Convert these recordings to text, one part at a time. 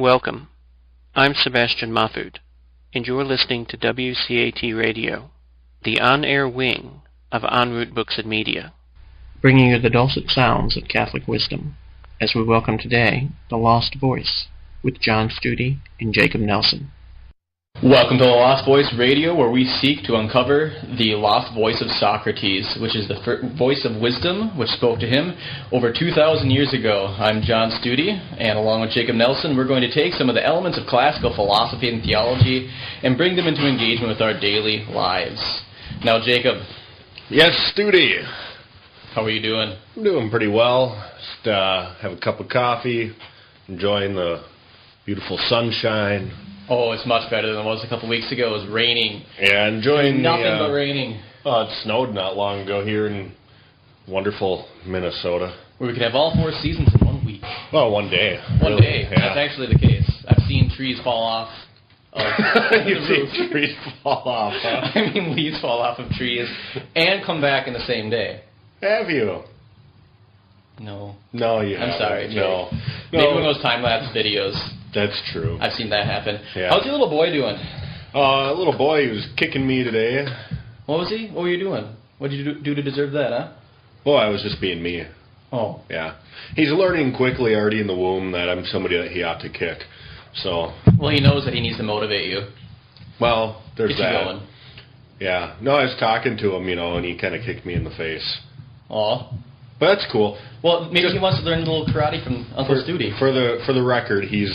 Welcome. I'm Sebastian Mahfood, and you're listening to WCAT Radio, the on-air wing of En Route Books and Media, bringing you the dulcet sounds of Catholic wisdom, as we welcome today The Lost Voice with John Studi and Jacob Nelson. Welcome to The Lost Voice Radio, where we seek to uncover the lost voice of Socrates, which is the voice of wisdom, which spoke to him over 2,000 years ago. I'm John Studi, and along with Jacob Nelson, we're going to take some of the elements of classical philosophy and theology and bring them into engagement with our daily lives. Now, Jacob. Yes, Studi. How are you doing? I'm doing pretty well. Just have a cup of coffee, enjoying the beautiful sunshine. Oh, it's much better than it was a couple weeks ago. It was raining. Yeah, enjoying nothing but raining. It snowed not long ago here in wonderful Minnesota. Where we could have all 4 seasons in 1 week. Well, one day. One really. day. Yeah. That's actually the case. I've seen trees fall off. You've seen trees fall off, huh? I mean, leaves fall off of trees and come back in the same day. Have you? No. No, you haven't. I'm sorry, Jake. No. Maybe one of those time-lapse videos. That's true. I've seen that happen. Yeah. How's your little boy doing? Little boy, he was kicking me today. What was he? What were you doing? What did you do to deserve that, huh? Well, I was just being me. Oh. Yeah. He's learning quickly already in the womb that I'm somebody that he ought to kick. So. Well, he knows that he needs to motivate you. Well, there's Get you that. going. Yeah. No, I was talking to him, and he kind of kicked me in the face. Aw. But that's cool. Well, maybe he wants to learn a little karate from Uncle Studi. For the record, he's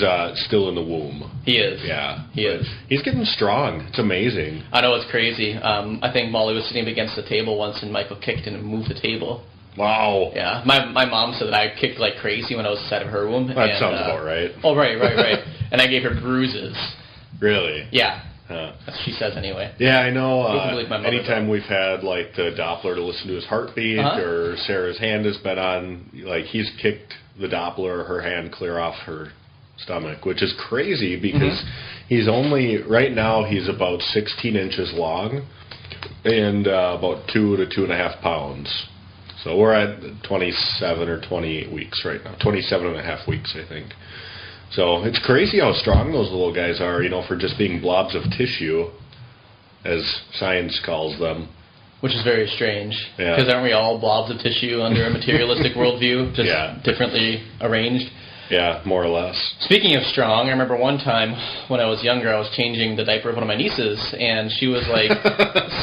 still in the womb. He is. Yeah. He is. He's getting strong. It's amazing. I know, it's crazy. I think Molly was sitting against the table once, and Michael kicked and moved the table. Wow. Yeah. My mom said that I kicked like crazy when I was inside of her womb. That sounds about right. Oh, right. And I gave her bruises. Really? Yeah. Huh. That's what she says anyway. Yeah, I know. does. Anytime we've had like the Doppler to listen to his heartbeat, or Sarah's hand has been on, like he's kicked the Doppler, her hand clear off her stomach, which is crazy because he's only right now he's about 16 inches long and about 2 to 2.5 pounds. So we're at 27 or 28 weeks right now, 27.5 weeks, I think. So it's crazy how strong those little guys are, for just being blobs of tissue, as science calls them. Which is very strange. Yeah. Because aren't we all blobs of tissue under a materialistic worldview, just differently arranged? Yeah, more or less. Speaking of strong, I remember one time when I was younger, I was changing the diaper of one of my nieces, and she was like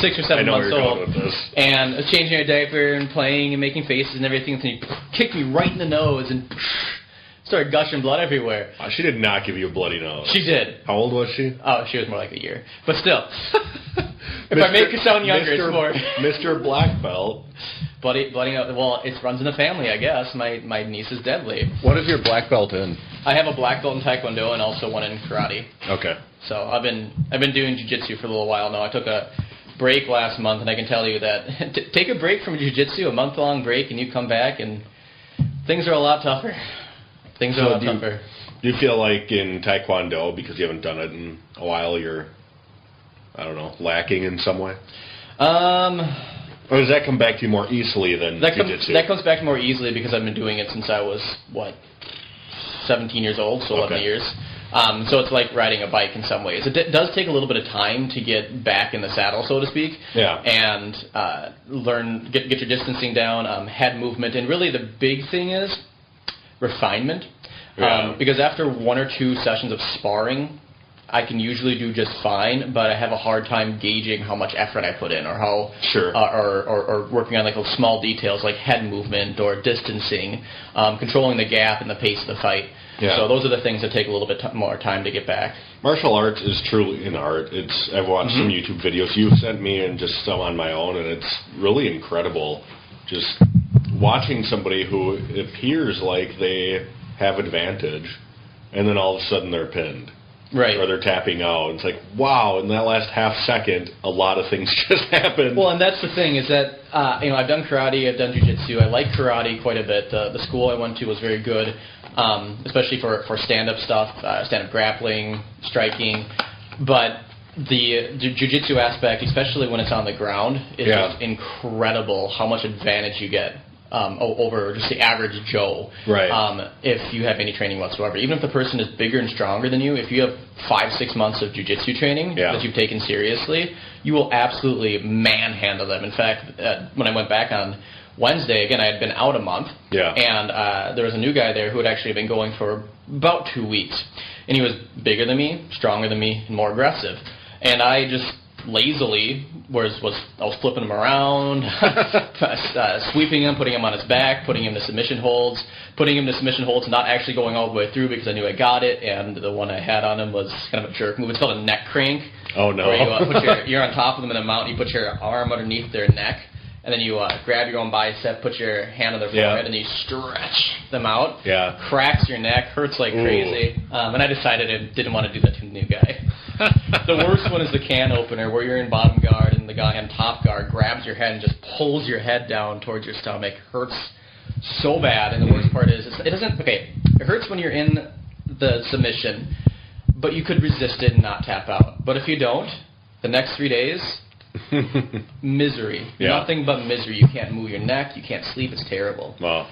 6 or 7 months old. And I was changing her diaper and playing and making faces and everything, and he kicked me right in the nose and started gushing blood everywhere. She did not give you a bloody nose. She did. How old was she? Oh, she was more like a year. But still. If I make her sound younger, it's more. Mr. Black Belt. Bloody nose. Well, it runs in the family, I guess. My niece is deadly. What is your black belt in? I have a black belt in Taekwondo and also one in karate. Okay. So I've been doing jiu-jitsu for a little while now. I took a break last month, and I can tell you that take a break from jiu-jitsu, a month-long break, and you come back, and things are a lot tougher. Things are a lot tougher. Do you feel like in Taekwondo, because you haven't done it in a while, you're, lacking in some way? Or does that come back to you more easily than jiu-jitsu? That comes back more easily because I've been doing it since I was, 17 years old, so 11 years. So it's like riding a bike in some ways. It does take a little bit of time to get back in the saddle, so to speak. Yeah. And get your distancing down, head movement, and really the big thing is refinement. Yeah. Because after 1 or 2 sessions of sparring, I can usually do just fine, but I have a hard time gauging how much effort I put in, or how, or working on like those small details like head movement or distancing, controlling the gap and the pace of the fight. Yeah. So those are the things that take a little bit more time to get back. Martial arts is truly an art. I've watched some YouTube videos you've sent me and just some on my own, and it's really incredible. Just watching somebody who appears like they have advantage, and then all of a sudden they're pinned. Right. Or they're tapping out. It's like, wow, in that last half second, a lot of things just happened. Well, and that's the thing, is that, I've done karate, I've done jiu-jitsu, I like karate quite a bit. The school I went to was very good, especially for stand-up stuff, stand-up grappling, striking. But the jiu-jitsu aspect, especially when it's on the ground, is just incredible how much advantage you get over just the average Joe. Right. If you have any training whatsoever. Even if the person is bigger and stronger than you, if you have 5-6 months of jiu-jitsu training that you've taken seriously, you will absolutely manhandle them. In fact, when I went back on Wednesday, again, I had been out a month, and there was a new guy there who had actually been going for about 2 weeks. And he was bigger than me, stronger than me, and more aggressive. And I just lazily I was flipping him around, sweeping him, putting him on his back, putting him to submission holds, not actually going all the way through because I knew I got it, and the one I had on him was kind of a jerk move. It's called a neck crank. Oh, no. Where you're on top of them in a mount, you put your arm underneath their neck, and then you grab your own bicep, put your hand on their forehead, and then you stretch them out. Yeah. Cracks your neck, hurts like crazy. And I decided I didn't want to do that to the new guy. The worst one is the can opener, where you're in bottom guard and the guy on top guard grabs your head and just pulls your head down towards your stomach. Hurts so bad. And the worst part is, it hurts when you're in the submission, but you could resist it and not tap out. But if you don't, the next 3 days, misery. Yeah. Nothing but misery. You can't move your neck. You can't sleep. It's terrible. Wow.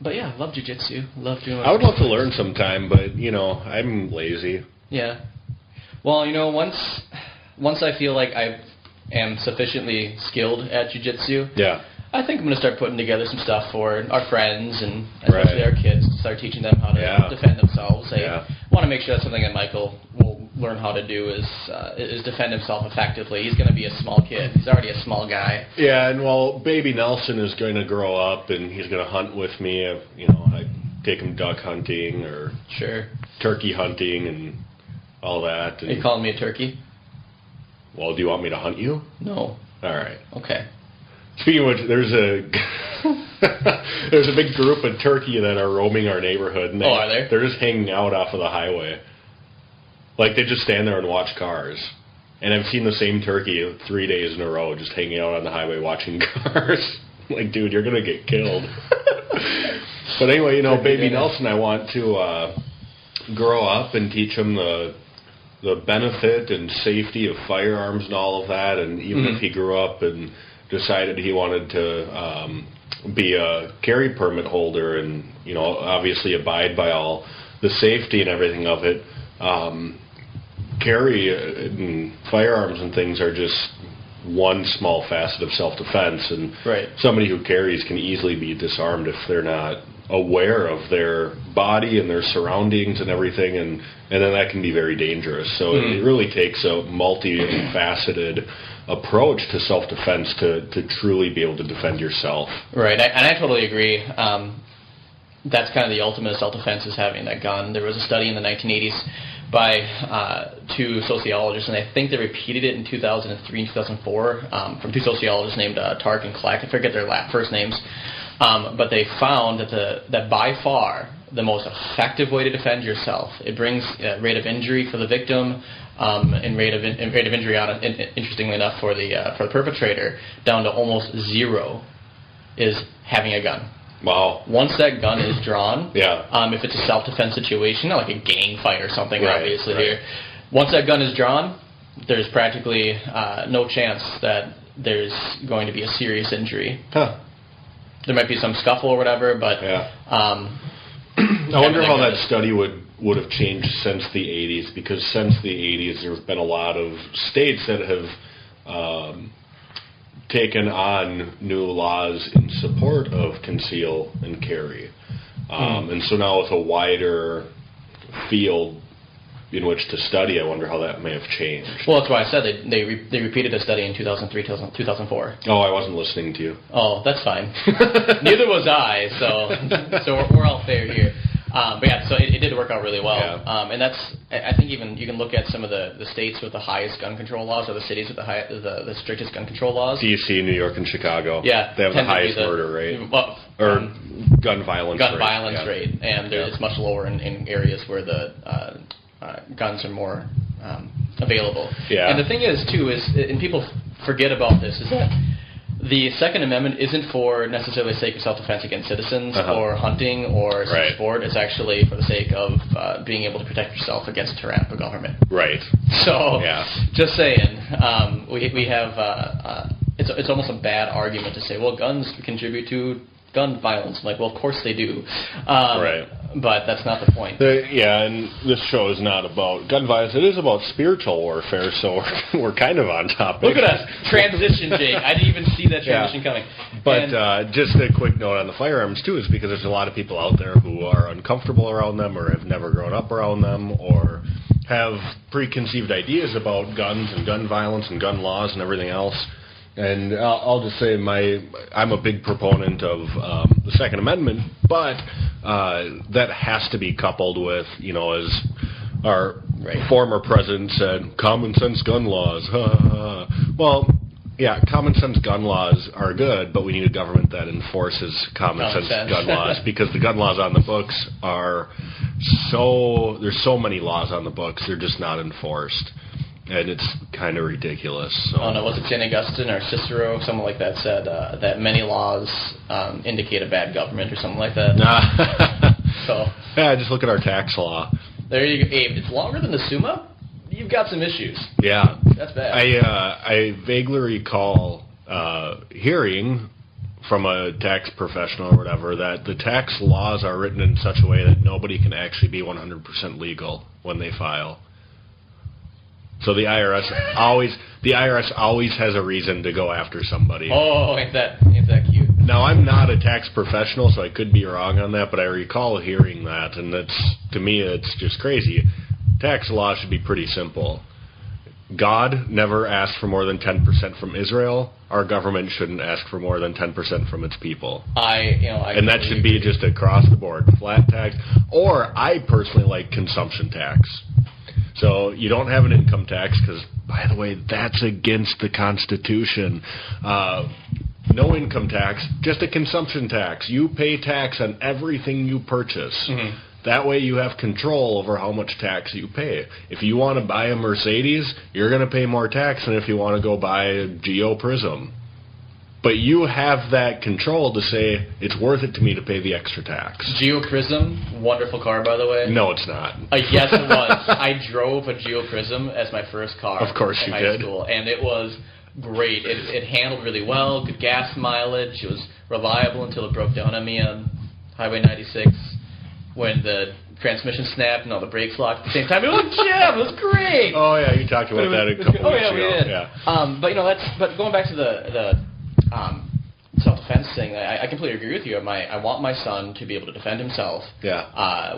But yeah, love jiu-jitsu. Love doing I would love to learn sometime, but, I'm lazy. Yeah. Well, once I feel like I am sufficiently skilled at jiu-jitsu, I think I'm going to start putting together some stuff for our friends and especially our kids to start teaching them how to defend themselves. I want to make sure that's something that Michael will learn how to do is defend himself effectively. He's going to be a small kid. He's already a small guy. Yeah, and baby Nelson is going to grow up and he's going to hunt with me. I take him duck hunting or turkey hunting and all that. And, are you calling me a turkey? Well, do you want me to hunt you? No. All right. Okay. Speaking of which, there's a big group of turkey that are roaming our neighborhood. And are there? They're just hanging out off of the highway. Like, they just stand there and watch cars. And I've seen the same turkey 3 days in a row just hanging out on the highway watching cars. Like, dude, you're going to get killed. But anyway, baby Nelson, I want to grow up and teach him the benefit and safety of firearms and all of that. And even if he grew up and decided he wanted to be a carry permit holder and, obviously abide by all the safety and everything of it, carry and firearms and things are just one small facet of self-defense, and somebody who carries can easily be disarmed if they're not aware of their body and their surroundings and everything, and then that can be very dangerous. So it really takes a multifaceted approach to self-defense to truly be able to defend yourself. Right, and I totally agree. That's kind of the ultimate of self-defense, is having that gun. There was a study in the 1980s by two sociologists, and I think they repeated it in 2003 and 2004 from two sociologists named Tark and Clack. I forget their first names. But they found that by far the most effective way to defend yourself, it brings rate of injury for the victim and rate of injury out, interestingly enough, for the perpetrator, down to almost zero, is having a gun. Wow. Once that gun is drawn, if it's a self-defense situation, not like a gang fight or something, obviously here, once that gun is drawn, there's practically no chance that there's going to be a serious injury. Huh. There might be some scuffle or whatever, but I wonder how that study would have changed since the 80s, because since the 80s there have been a lot of states that have taken on new laws in support of conceal and carry. And so now with a wider field in which to study, I wonder how that may have changed. Well, that's why I said they repeated a study in 2003, 2004. Oh, I wasn't listening to you. Oh, that's fine. Neither was I, so we're all fair here. But yeah, so it did work out really well. Yeah. And that's, I think even you can look at some of the states with the highest gun control laws, or the cities with the strictest gun control laws. D.C., New York, and Chicago. Yeah. They have the highest murder rate. Well, or gun violence rate. And it's much lower in areas where the guns are more available. Yeah. And the thing is, too, and people forget about this, is that the Second Amendment isn't for necessarily the sake of self-defense against citizens or hunting or sport. It's actually for the sake of being able to protect yourself against a tyrannical government. Right. So, just saying, we have... it's almost a bad argument to say, well, guns contribute to gun violence. I'm like, well, of course they do. Right. But that's not the point. And this show is not about gun violence. It is about spiritual warfare, so we're kind of on topic. Look at us. Transition, Jake. I didn't even see that transition coming. But just a quick note on the firearms, too, is because there's a lot of people out there who are uncomfortable around them or have never grown up around them or have preconceived ideas about guns and gun violence and gun laws and everything else. And I'll just say I'm a big proponent of the Second Amendment, but that has to be coupled with, as our former president said, common sense gun laws. Well, yeah, common sense gun laws are good, but we need a government that enforces common sense gun laws because the gun laws on the books there's so many laws on the books, they're just not enforced. And it's kind of ridiculous. So. Oh, no, was it St. Augustine or Cicero, someone like that, said that many laws indicate a bad government or something like that? So yeah, just look at our tax law. There you go. Hey, if it's longer than the Summa, you've got some issues. Yeah. That's bad. I vaguely recall hearing from a tax professional or whatever that the tax laws are written in such a way that nobody can actually be 100% legal when they file. So the IRS always has a reason to go after somebody. Oh, ain't that cute? Now, I'm not a tax professional, so I could be wrong on that, but I recall hearing that, and to me, it's just crazy. Tax law should be pretty simple. God never asked for more than 10% from Israel. Our government shouldn't ask for more than 10% from its people. And that should be just across the board, flat tax. Or I personally like consumption tax. So you don't have an income tax because, by the way, that's against the Constitution. No income tax, just a consumption tax. You pay tax on everything you purchase. Mm-hmm. That way you have control over how much tax you pay. If you want to buy a Mercedes, you're going to pay more tax than if you want to go buy a Geo Prism. But you have that control to say, it's worth it to me to pay the extra tax. Geo Prism, wonderful car, by the way. No, it's not. Yes, it was. I drove a Geo Prism as my first car. Of course you did. In high school, and it was great. It handled really well, good gas mileage. It was reliable until it broke down on me on Highway 96 when the transmission snapped and all the brakes locked at the same time. It was jam. It was great. Oh, yeah, you talked about that a couple weeks ago. Oh, yeah, we did. Yeah. But going back to the self-defense thing, I completely agree with you. I want my son to be able to defend himself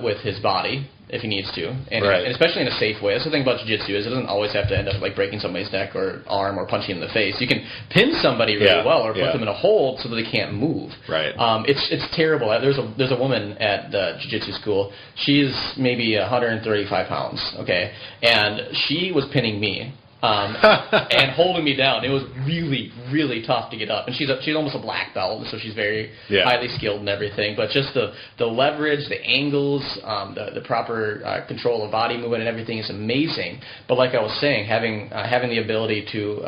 with his body if he needs to, and especially in a safe way. That's the thing about jiu-jitsu is it doesn't always have to end up like breaking somebody's neck or arm or punching him in the face. You can pin somebody really well or put them in a hold so that they can't move. Right. It's terrible. There's a woman at the jiu-jitsu school. She's maybe 135 pounds, okay, and she was pinning me. And holding me down. It was really, really tough to get up. And she's almost a black belt, so she's very highly skilled and everything. But just the leverage, the angles, the proper control of body movement and everything is amazing. But like I was saying, having the ability to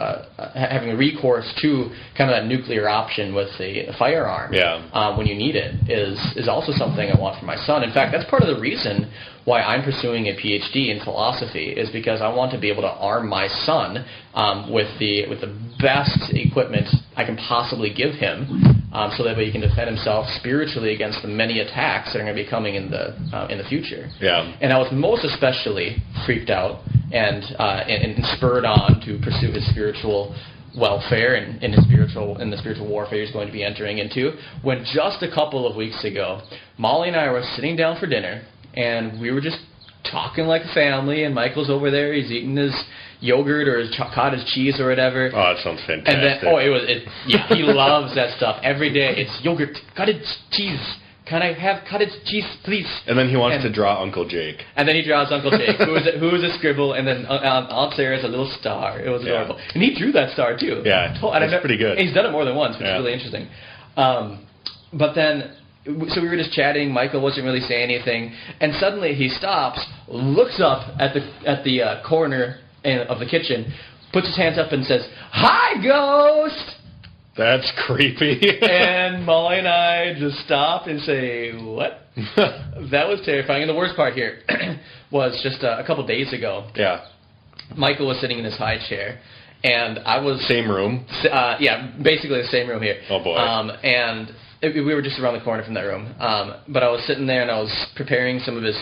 having recourse to kind of that nuclear option with a firearm when you need it is also something I want for my son. In fact, that's part of the reason why I'm pursuing a PhD in philosophy is because I want to be able to arm my son with the best equipment I can possibly give him, so that way he can defend himself spiritually against the many attacks that are going to be coming in the future. Yeah. And I was most especially freaked out and spurred on to pursue his spiritual welfare and in the spiritual warfare he's going to be entering into when just a couple of weeks ago, Molly and I were sitting down for dinner. And we were just talking like a family, and Michael's over there. He's eating his yogurt or his cottage cheese or whatever. Oh, that sounds fantastic. And then, he loves that stuff. Every day, it's yogurt, cottage cheese. Can I have cottage cheese, please? And then he wants to draw Uncle Jake. And then he draws Uncle Jake, who is a scribble, and then Aunt Sarah's a little star. It was adorable. And he drew that star, too. Yeah, that's pretty good. He's done it more than once, which is really interesting. But then... So we were just chatting. Michael wasn't really saying anything, and suddenly he stops, looks up at the corner of the kitchen, puts his hands up, and says, "Hi, ghost." That's creepy. And Molly and I just stop and say, "What?" That was terrifying. And the worst part here was just a couple days ago. Yeah. Michael was sitting in his high chair. And I was... Same room? Yeah, basically the same room here. Oh, boy. And we were just around the corner from that room. But I was sitting there, and I was preparing some of his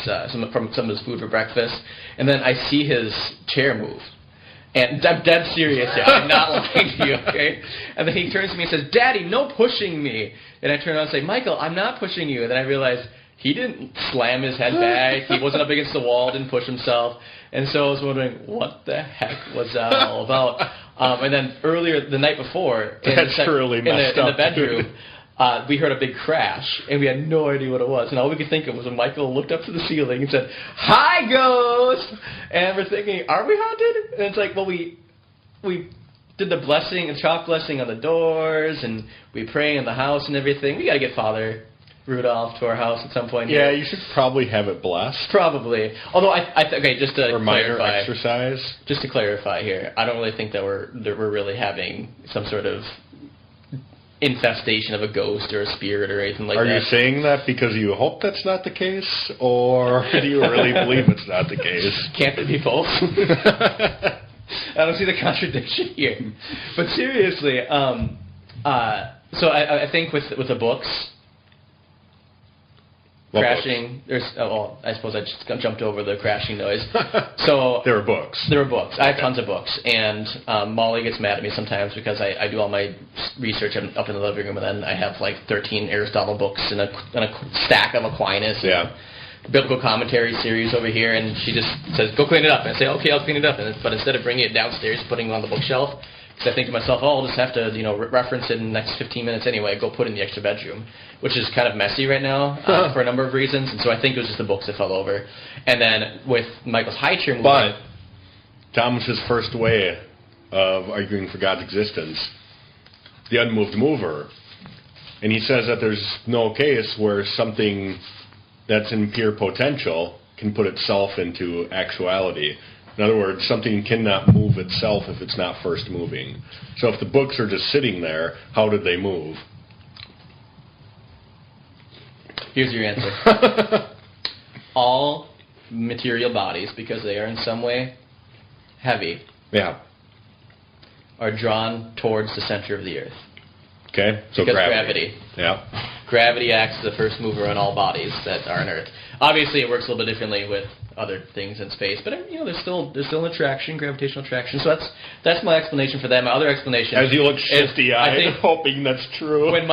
food for breakfast, and then I see his chair move. And I'm dead serious, yeah. I'm not lying to you, okay? And then he turns to me and says, "Daddy, no pushing me." And I turn around and say, "Michael, I'm not pushing you." And then I realized he didn't slam his head back. He wasn't up against the wall, didn't push himself. And so I was wondering, what the heck was that all about? And then earlier, the night before, in the bedroom, we heard a big crash, and we had no idea what it was. And all we could think of was when Michael looked up to the ceiling and said, "Hi, ghost!" And we're thinking, are we haunted? And it's like, well, we did the blessing, the chalk blessing on the doors, and we pray in the house and everything. We got to get Father Rudolph to our house at some point. Yeah, here. you should probably have it blessed. Probably. Although, okay, just to or minor clarify, exercise. Just to clarify here, I don't really think that we're really having some sort of infestation of a ghost or a spirit or anything like that. Are you saying that because you hope that's not the case, or do you really believe it's not the case? Can't it be both? I don't see the contradiction here. But seriously, so I think with the books, What crashing. books? I suppose I just jumped over the crashing noise. So there were books. There were books. I have tons of books, and Molly gets mad at me sometimes because I do all my research up in the living room, and then I have like 13 Aristotle books and a stack of Aquinas. Yeah. Biblical commentary series over here, and she just says, "Go clean it up." And I say, "Okay, I'll clean it up." But instead of bringing it downstairs, putting it on the bookshelf, because I think to myself, "Oh, I'll just have to, reference it in the next 15 minutes anyway. Go put it in the extra bedroom," which is kind of messy right now for a number of reasons. And so I think it was just the books that fell over. And then with Michael's high chair moving, But Thomas's first way of arguing for God's existence, the unmoved mover, and he says that there's no case where something that's in pure potential can put itself into actuality. In other words, something cannot move itself if it's not first moving. So if the books are just sitting there, how did they move? Here's your answer. All material bodies, because they are in some way heavy, Yeah. are drawn towards the center of the earth. Okay? So Because gravity. Yeah. Gravity acts as the first mover on all bodies that are on Earth. Obviously, it works a little bit differently with other things in space, but there's still an attraction, gravitational attraction. So that's my explanation for that. My other explanation, As you look shifty-eyed, hoping that's true. When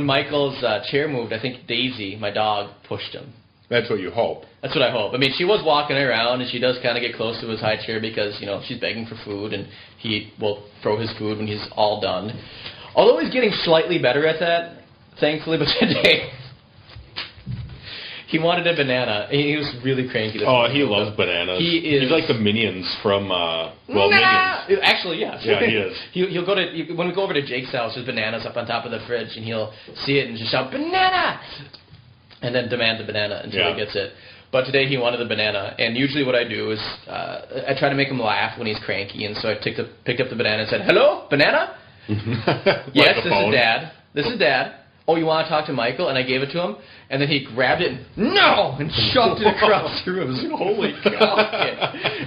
Michael's chair moved, I think Daisy, my dog, pushed him. That's what you hope. That's what I hope. I mean, she was walking around, and she does kind of get close to his high chair because she's begging for food, and he will throw his food when he's all done. Although he's getting slightly better at that, thankfully, but today he wanted a banana. He was really cranky. He loves bananas. He's like the Minions from, Minions. Actually, yes. Yeah, he is. He'll go to, when we go over to Jake's house, there's bananas up on top of the fridge, and he'll see it and just shout, "Banana!" and then demand the banana until he gets it. But today he wanted the banana, and usually what I do is I try to make him laugh when he's cranky, and so I picked up the banana and said, "Hello, banana?" Yes, this is Dad. This is Dad. "Oh, you want to talk to Michael?" And I gave it to him, and then he grabbed it and shoved it across the room. I was like, "Holy cow!"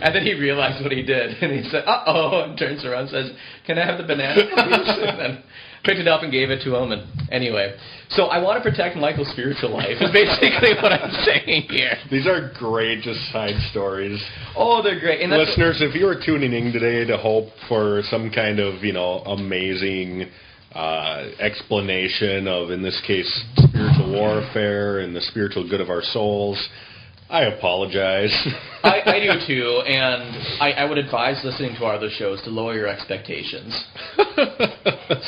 And then he realized what he did, and he said, "Uh-oh," and turns around and says, "Can I have the banana, please?" And then picked it up and gave it to him. And anyway, so I want to protect Michael's spiritual life. Is basically what I'm saying here. These are great, just side stories. Oh, they're great. And listeners, if you were tuning in today to hope for some kind of amazing explanation of, in this case, spiritual warfare and the spiritual good of our souls, I apologize. I do too, and I would advise listening to our other shows to lower your expectations.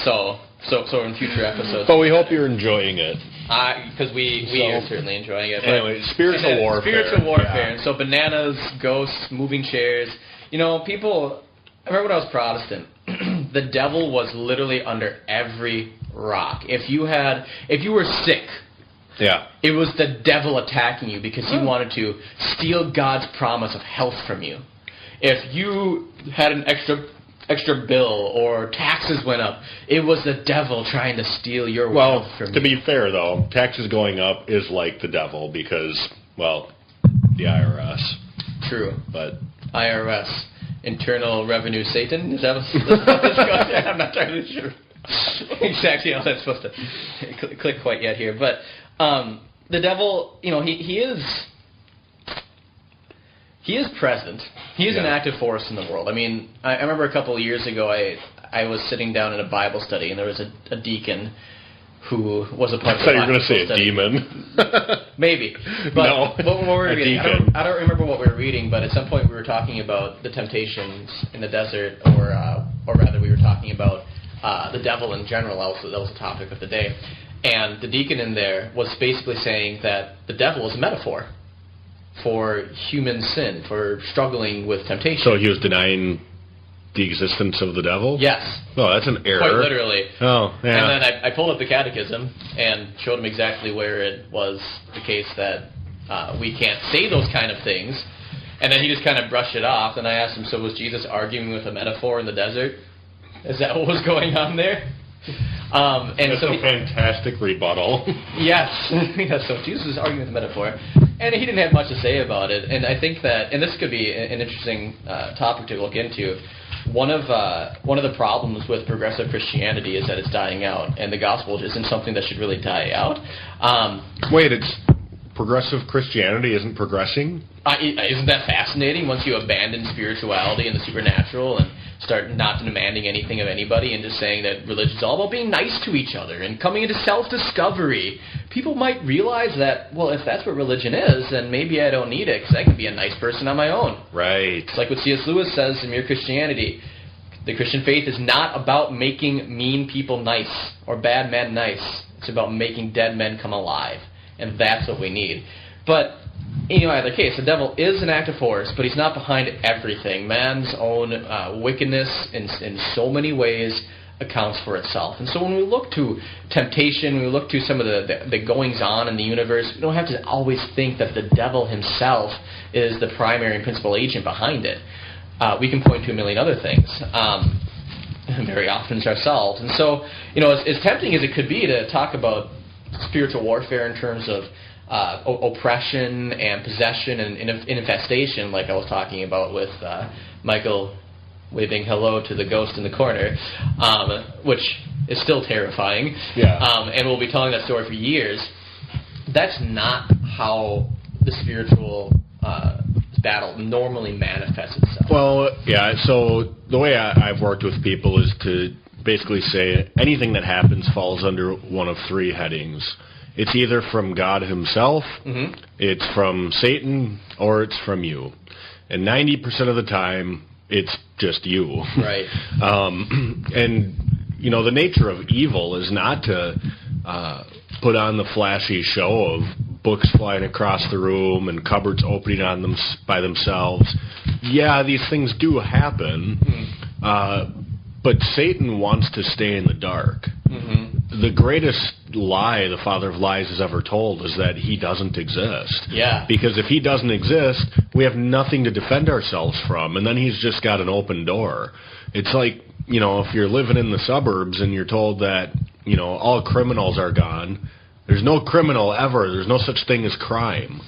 So in future episodes. But we hope you're enjoying it. Because we are certainly enjoying it. Anyway, spiritual warfare. Spiritual warfare. And so bananas, ghosts, moving chairs. People. I remember when I was Protestant, the devil was literally under every rock. If you were sick, it was the devil attacking you because he wanted to steal God's promise of health from you. If you had an extra bill or taxes went up, it was the devil trying to steal your wealth from you. To be fair, though, taxes going up is like the devil because, the IRS. True. But IRS. Internal Revenue Satan. Is that what's going on? I'm not entirely sure exactly how that's supposed to click quite yet here. But the devil, he is present. He is an active force in the world. I mean, I remember a couple of years ago, I was sitting down in a Bible study, and there was a deacon who was a part of the Bible study. I thought you were going to say a demon. Maybe. But no, what were we reading? Deacon. I don't remember what we were reading, but at some point we were talking about the temptations in the desert, or rather we were talking about the devil in general. That was the topic of the day. And the deacon in there was basically saying that the devil is a metaphor for human sin, for struggling with temptation. So he was denying the existence of the devil? Yes. Oh, that's an error. Quite literally. Oh, yeah. And then I pulled up the catechism and showed him exactly where it was the case that we can't say those kind of things. And then he just kind of brushed it off. And I asked him, so was Jesus arguing with a metaphor in the desert? Is that what was going on there? That's a fantastic rebuttal. Yes. So Jesus is arguing with a metaphor. And he didn't have much to say about it. And I think that, and this could be an interesting topic to look into, one of the problems with progressive Christianity is that it's dying out, and the gospel isn't something that should really die out. Wait, it's progressive Christianity isn't progressing? Isn't that fascinating? Once you abandon spirituality and the supernatural and start not demanding anything of anybody and just saying that religion's all about being nice to each other and coming into self-discovery, people might realize that, well, if that's what religion is, then maybe I don't need it because I can be a nice person on my own. Right. It's like what C.S. Lewis says in Mere Christianity. The Christian faith is not about making mean people nice or bad men nice. It's about making dead men come alive. And that's what we need. But in either case, the devil is an active force, but he's not behind everything. Man's own wickedness in so many ways accounts for itself. And so when we look to temptation, when we look to some of the goings-on in the universe, we don't have to always think that the devil himself is the primary and principal agent behind it. We can point to a million other things. Very often it's ourselves. And so, as tempting as it could be to talk about spiritual warfare in terms of oppression and possession and infestation, like I was talking about with Michael waving hello to the ghost in the corner, which is still terrifying. Yeah. And we'll be telling that story for years. That's not how the spiritual battle normally manifests itself. Well, yeah, so the way I've worked with people is to basically say anything that happens falls under one of three headings. It's either from God himself, it's from Satan, or it's from you. And 90% of the time, it's just you. Right. And, the nature of evil is not to put on the flashy show of books flying across the room and cupboards opening on them by themselves. Yeah, these things do happen, but Satan wants to stay in the dark. The greatest lie the father of lies has ever told is that he doesn't exist. Yeah. Because if he doesn't exist, we have nothing to defend ourselves from, and then he's just got an open door. It's like, if you're living in the suburbs and you're told that, all criminals are gone, there's no criminal ever, there's no such thing as crime.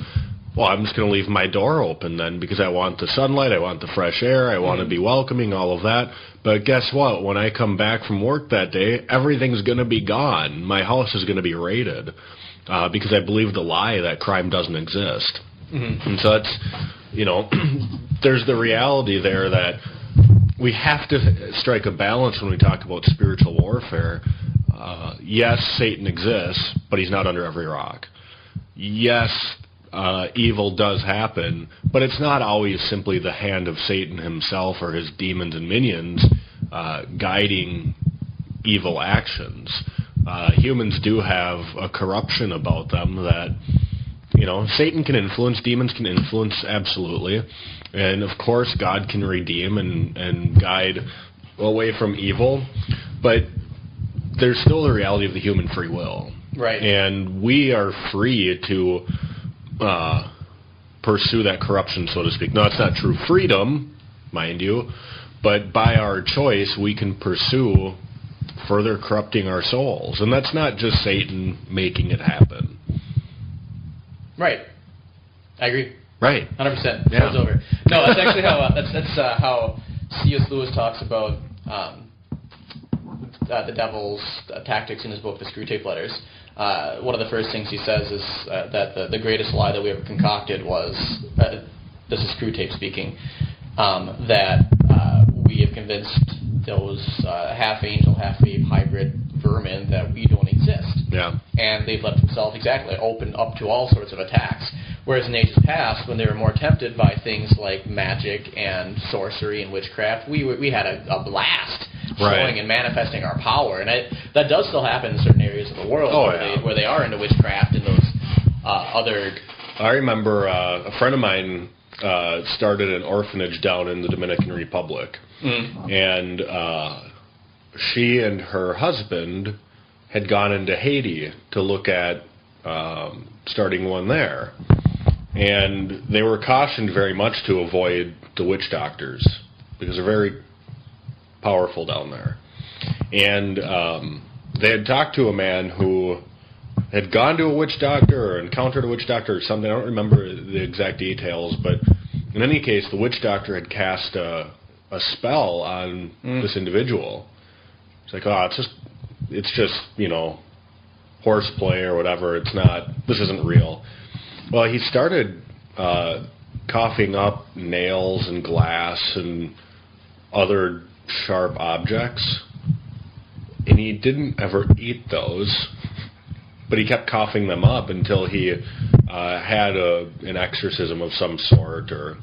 Well, I'm just going to leave my door open then because I want the sunlight, I want the fresh air, I want to be welcoming, all of that. But guess what? When I come back from work that day, everything's going to be gone. My house is going to be raided because I believe the lie that crime doesn't exist. And so that's, there's the reality there that we have to strike a balance when we talk about spiritual warfare. Yes, Satan exists, but he's not under every rock. Yes, evil does happen, but it's not always simply the hand of Satan himself or his demons and minions guiding evil actions. Humans do have a corruption about them that, Satan can influence, demons can influence, absolutely. And, of course, God can redeem and guide away from evil, but there's still the reality of the human free will. Right. And we are free to pursue that corruption, so to speak. Now, it's not true freedom, mind you, but by our choice, we can pursue further corrupting our souls. And that's not just Satan making it happen. Right. I agree. Right. 100%. Yeah. Show's over. No, that's actually how how C.S. Lewis talks about the devil's tactics in his book, The Screwtape Letters. One of the first things he says is that the greatest lie that we ever concocted was, this is Screwtape speaking, that we have convinced those half angel, half ape hybrid vermin that we don't exist. Yeah. And they've left themselves open up to all sorts of attacks. Whereas in ages past, when they were more tempted by things like magic and sorcery and witchcraft, we had a blast showing and manifesting our power. And that does still happen in certain areas of the world where they are into witchcraft and those other... I remember a friend of mine started an orphanage down in the Dominican Republic. And she and her husband had gone into Haiti to look at starting one there. And they were cautioned very much to avoid the witch doctors because they're very powerful down there. And they had talked to a man who had gone to a witch doctor or encountered a witch doctor or something. I don't remember the exact details, but in any case, the witch doctor had cast a spell on this individual. It's like, it's just, horseplay or whatever. This isn't real. Well, he started coughing up nails and glass and other sharp objects, and he didn't ever eat those, but he kept coughing them up until he had an exorcism of some sort or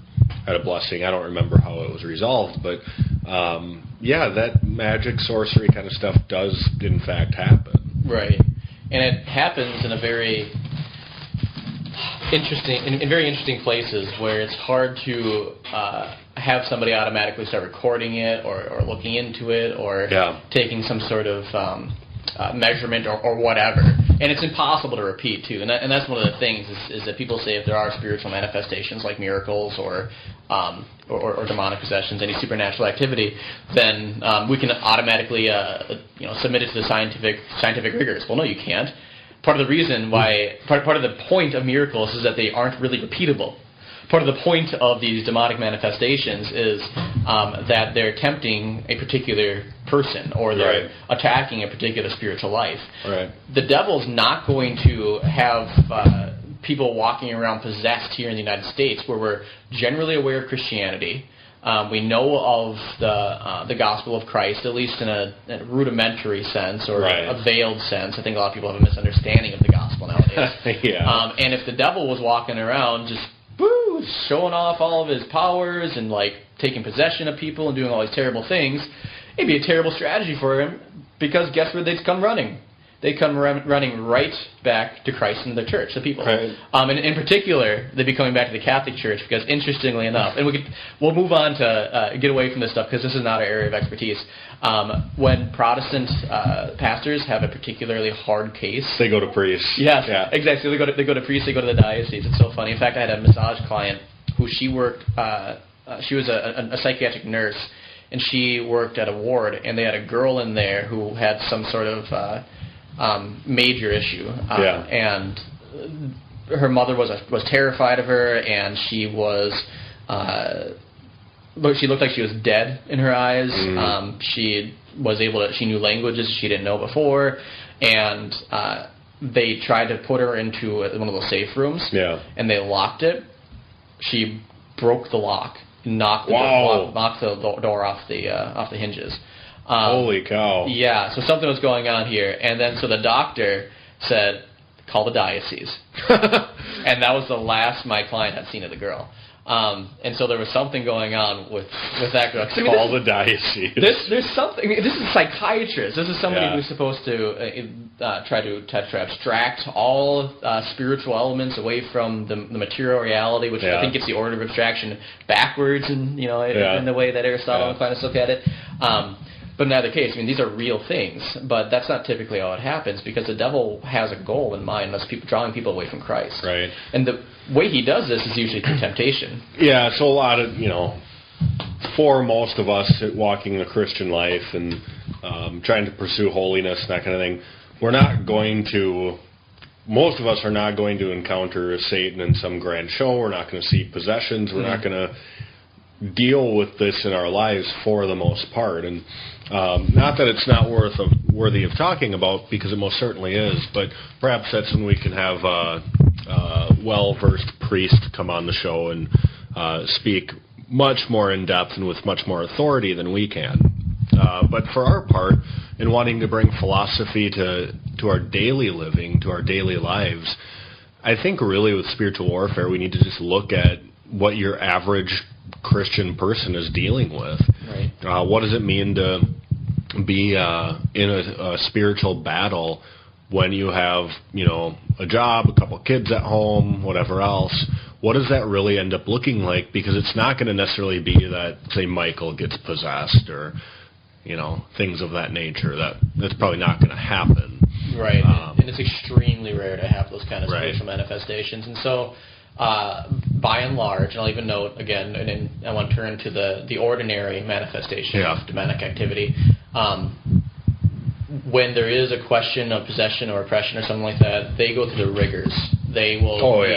had a blessing. I don't remember how it was resolved, but that magic, sorcery kind of stuff does in fact happen. Right. And it happens in a very interesting places where it's hard to have somebody automatically start recording it or looking into it or taking some sort of measurement or whatever. And it's impossible to repeat, too. And that's one of the things is that people say if there are spiritual manifestations like miracles or demonic possessions, any supernatural activity, then we can automatically submit it to the scientific rigors. Well, no, you can't. Part of the reason why, part of the point of miracles is that they aren't really repeatable. Part of the point of these demonic manifestations is that they're tempting a particular person or they're attacking a particular spiritual life. Right. The devil's not going to have people walking around possessed here in the United States where we're generally aware of Christianity. We know of the gospel of Christ, at least in a rudimentary sense or a veiled sense. I think a lot of people have a misunderstanding of the gospel nowadays. And if the devil was walking around just showing off all of his powers and taking possession of people and doing all these terrible things, it'd be a terrible strategy for him because guess where they'd come running? They come running right back to Christ and the church, the people. Right. And in particular, they'd be coming back to the Catholic Church because, interestingly enough, and we'll move on to get away from this stuff because this is not our area of expertise. When Protestant pastors have a particularly hard case, they go to priests. Yes, exactly. They go to priests. They go to the diocese. It's so funny. In fact, I had a massage client who she worked. She was a psychiatric nurse, and she worked at a ward, and they had a girl in there who had some sort of major issue, and her mother was terrified of her, and she looked like she was dead in her eyes. She knew languages she didn't know before, and they tried to put her into one of those safe rooms, and they locked it. She broke the lock, knocked the door off the hinges. Holy cow. Yeah, so something was going on here. And then so the doctor said, call the diocese. And that was the last my client had seen of the girl. And so there was something going on with that girl. Call the diocese. There's something. This is a psychiatrist. This is somebody who's supposed to try to abstract all spiritual elements away from the material reality, which I think gets the order of abstraction backwards, in the way that Aristotle and Aquinas look at it. But in either case, these are real things, but that's not typically how it happens because the devil has a goal in mind, that's drawing people away from Christ. Right. And the way he does this is usually through temptation. Yeah, so a lot of, for most of us walking the Christian life and trying to pursue holiness and that kind of thing, we're not going to most of us are not going to encounter Satan in some grand show. We're not going to see possessions. We're not going to deal with this in our lives for the most part. And not that it's not worthy of talking about, because it most certainly is, but perhaps that's when we can have a well-versed priest come on the show and speak much more in depth and with much more authority than we can. But for our part, in wanting to bring philosophy to our daily living, to our daily lives, I think really with spiritual warfare, we need to just look at what your average Christian person is dealing with. Right. What does it mean to be in a spiritual battle when you have, a job, a couple kids at home, whatever else? What does that really end up looking like? Because it's not going to necessarily be that, say, Michael gets possessed or, things of that nature. That's probably not going to happen. Right. And it's extremely rare to have those kind of spiritual manifestations. And so, by and large, and I'll even note again, and then I want to turn to the ordinary manifestation of demonic activity. When there is a question of possession or oppression or something like that, they go through the rigors. They will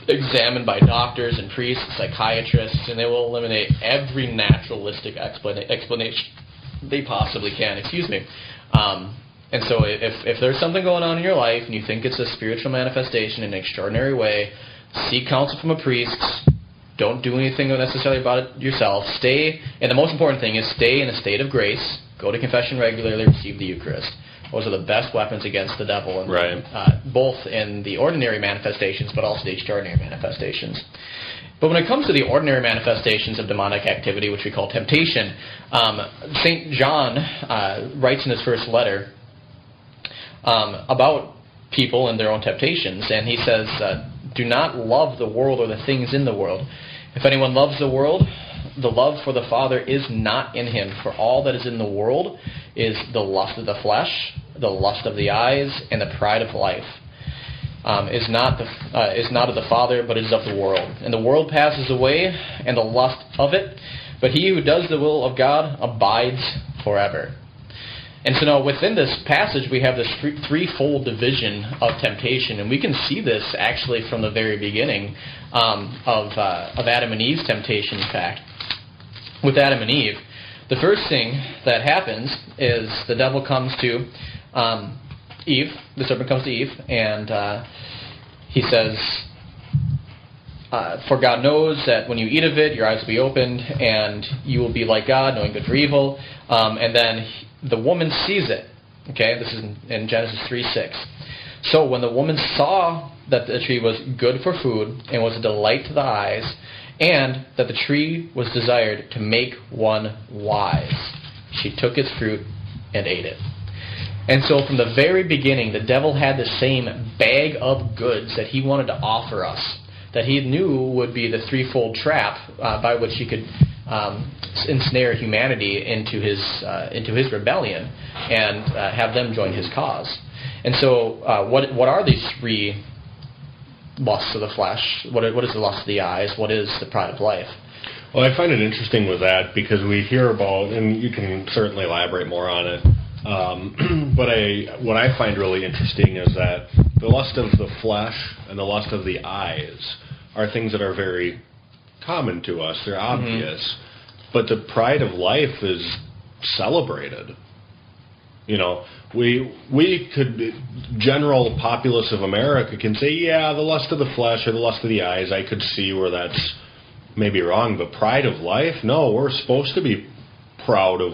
be examined by doctors and priests, psychiatrists, and they will eliminate every naturalistic explanation they possibly can. And so if there's something going on in your life and you think it's a spiritual manifestation in an extraordinary way, seek counsel from a priest. Don't do anything necessarily about it yourself. And the most important thing is stay in a state of grace. Go to confession regularly, receive the Eucharist. Those are the best weapons against the devil, both in the ordinary manifestations but also the extraordinary manifestations. But when it comes to the ordinary manifestations of demonic activity, which we call temptation, St. John writes in his first letter about people and their own temptations, and he says, do not love the world or the things in the world. If anyone loves the world, the love for the Father is not in him. For all that is in the world is the lust of the flesh, the lust of the eyes, and the pride of life. Is not of the Father, but is of the world. And the world passes away, and the lust of it, but he who does the will of God abides forever. And so now within this passage we have this threefold division of temptation, and we can see this actually from the very beginning of Adam and Eve's temptation. In fact, with Adam and Eve, the first thing that happens is the devil comes to Eve, the serpent comes to Eve, and he says, for God knows that when you eat of it, your eyes will be opened, and you will be like God, knowing good for evil. And then the woman sees it. Okay, this is in Genesis 3:6. So when the woman saw that the tree was good for food, and was a delight to the eyes, and that the tree was desired to make one wise, she took its fruit and ate it. And so from the very beginning, the devil had the same bag of goods that he wanted to offer us, that he knew would be the threefold trap by which he could ensnare humanity into his rebellion and have them join his cause. And so what are these three lusts of the flesh? What is the lust of the eyes? What is the pride of life? Well, I find it interesting with that because we hear about, and you can certainly elaborate more on it, but what I find really interesting is that the lust of the flesh and the lust of the eyes are things that are very common to us. They're obvious. But the pride of life is celebrated. We could, general populace of America can say, yeah, the lust of the flesh or the lust of the eyes, I could see where that's maybe wrong. But pride of life, no, we're supposed to be proud of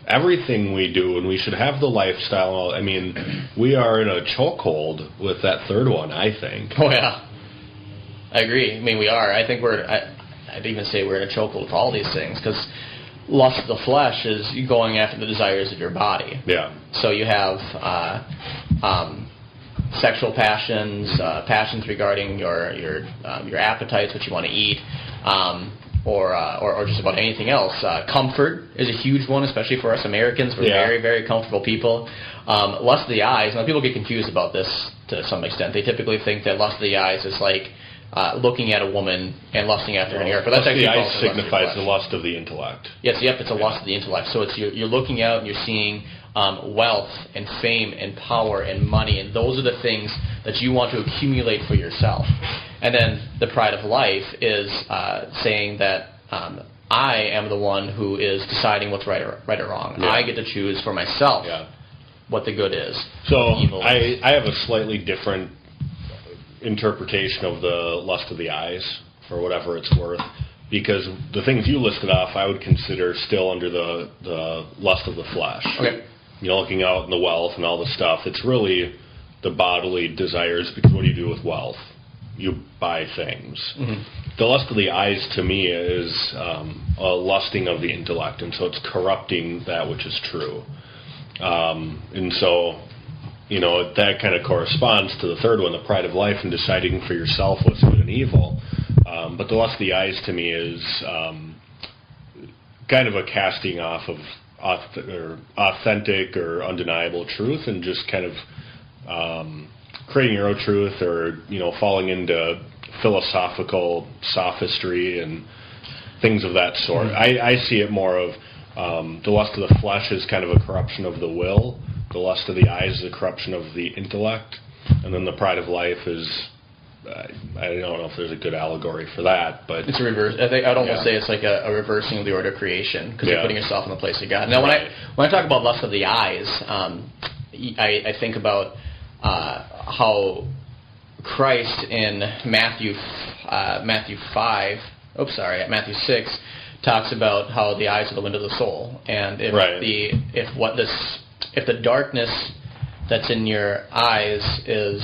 everything we do, and we should have the lifestyle. I mean, we are in a chokehold with that third one, I think. Oh, yeah. I agree. I mean, we are. I think I'd even say we're in a chokehold with all these things, because lust of the flesh is you going after the desires of your body. Yeah. So you have sexual passions, passions regarding your appetites, what you want to eat, or just about anything else. Comfort is a huge one, especially for us Americans. We're very, very comfortable people. Lust of the eyes. Now, people get confused about this to some extent. They typically think that lust of the eyes is like looking at a woman and lusting after her hair. But that's actually the eyes signifies the lust of the intellect. Yes, it's a lust of the intellect. So it's you're looking out and you're seeing wealth and fame and power and money, and those are the things that you want to accumulate for yourself. And then the pride of life is saying that I am the one who is deciding what's right or wrong. Yeah. I get to choose for myself what the good is. So I have a slightly different interpretation of the lust of the eyes, or whatever it's worth, because the things you listed off I would consider still under the lust of the flesh. Okay. Looking out in the wealth and all the stuff, it's really the bodily desires, because what do you do with wealth? You buy things. Mm-hmm. The lust of the eyes, to me, is a lusting of the intellect, and so it's corrupting that which is true. And so, that kind of corresponds to the third one, the pride of life, and deciding for yourself what's good and evil. But the lust of the eyes, to me, is kind of a casting off of authentic or undeniable truth, and just kind of creating your own truth, or falling into philosophical sophistry and things of that sort. Mm-hmm. I see it more of the lust of the flesh is kind of a corruption of the will, the lust of the eyes is a corruption of the intellect, and then the pride of life is, I don't know if there's a good allegory for that, but it's a reverse. I think I'd almost say it's like a reversing of the order of creation, because you're putting yourself in the place of God. Now, when I talk about lust of the eyes, I think about how Christ in Matthew 6 talks about how the eyes are the window of the soul, and if the darkness that's in your eyes is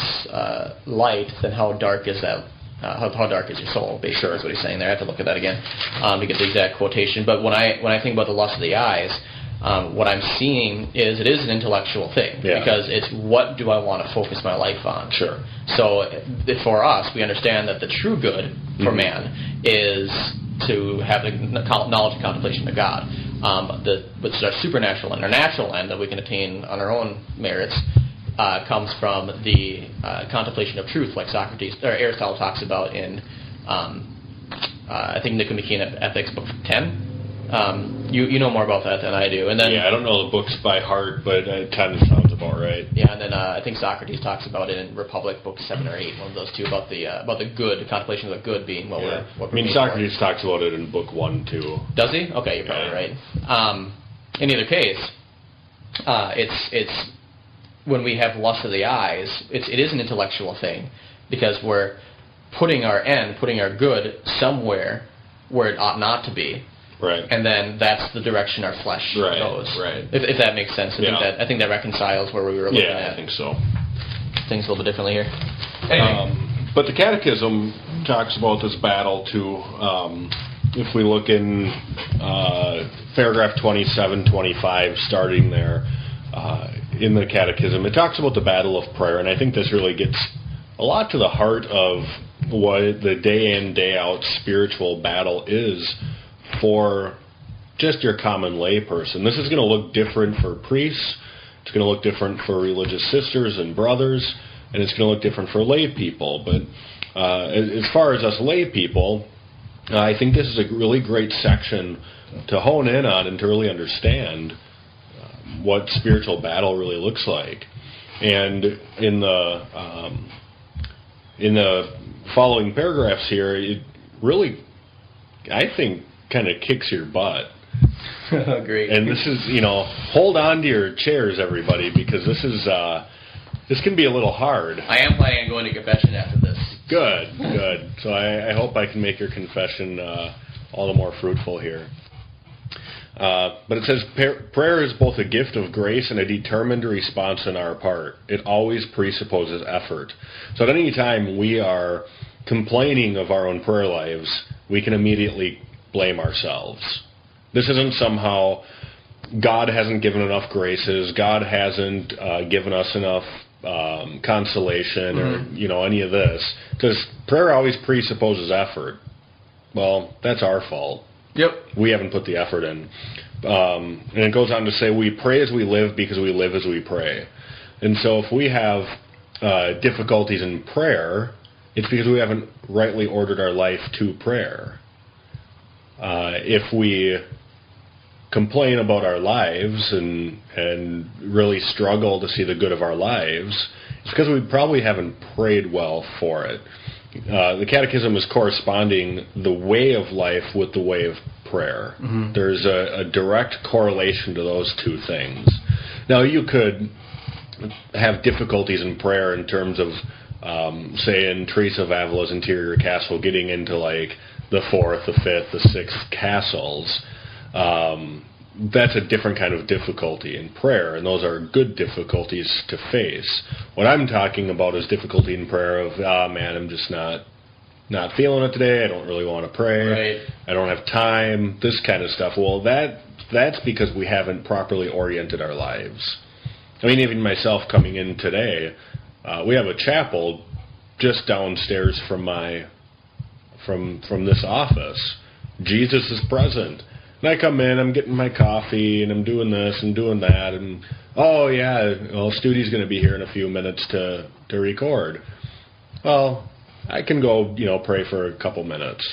light, then how dark is that? How dark is your soul? Basically, is what he's saying there. I have to look at that again to get the exact quotation. But when I think about the lust of the eyes, what I'm seeing is it is an intellectual thing, because it's what do I want to focus my life on. Sure. So for us, we understand that the true good for man is to have the knowledge and contemplation of God. Which is our supernatural end. Our natural end that we can attain on our own merits comes from the contemplation of truth, like Aristotle talks about in I think Nicomachean Ethics, book 10. You know more about that than I do. And then I don't know the books by heart, but 10 sounds about right. Yeah, and then I think Socrates talks about it in Republic, book 7 or 8, one of those two, about the good, the contemplation of the good being what we're Socrates talks about it in book 1 too. Does he? Okay, you're probably right. In either case, it's when we have lust of the eyes, it is an intellectual thing, because we're putting our good somewhere where it ought not to be. Right. And then that's the direction our flesh goes. Right. If that makes sense. I think that reconciles where we were looking at. I think so. Things a little bit differently here. Anyway. But the Catechism talks about this battle too. If we look in paragraph 27-25, starting there in the Catechism, it talks about the battle of prayer, and I think this really gets a lot to the heart of what the day in, day out spiritual battle is for just your common lay person. This is going to look different for priests, it's going to look different for religious sisters and brothers, and it's going to look different for lay people. But as far as us lay people, I think this is a really great section to hone in on and to really understand what spiritual battle really looks like. And in the following paragraphs here, it really, I think, kind of kicks your butt. Great. And this is, hold on to your chairs, everybody, because this can be a little hard. I am planning on going to confession after this. Good. So I hope I can make your confession all the more fruitful here. But it says, prayer is both a gift of grace and a determined response on our part. It always presupposes effort. So at any time we are complaining of our own prayer lives, we can immediately blame ourselves. This isn't somehow God hasn't given enough graces, God hasn't given us enough consolation, or any of this, because prayer always presupposes effort. Well, that's our fault. Yep. We haven't put the effort in. And it goes on to say, we pray as we live because we live as we pray. And so if we have difficulties in prayer, it's because we haven't rightly ordered our life to prayer. If we complain about our lives and really struggle to see the good of our lives, it's because we probably haven't prayed well for it. The Catechism is corresponding the way of life with the way of prayer. Mm-hmm. There's a direct correlation to those two things. Now, you could have difficulties in prayer in terms of, say, in Teresa of Avila's Interior Castle, getting into like the fourth, the fifth, the sixth castles. That's a different kind of difficulty in prayer, and those are good difficulties to face. What I'm talking about is difficulty in prayer of, man, I'm just not feeling it today. I don't really want to pray. Right. I don't have time. This kind of stuff. Well, that's because we haven't properly oriented our lives. I mean, even myself coming in today, we have a chapel just downstairs from this office. Jesus is present. And I come in, I'm getting my coffee, and I'm doing this and doing that, and, oh, yeah, well, Studi's going to be here in a few minutes to record. Well, I can go, pray for a couple minutes.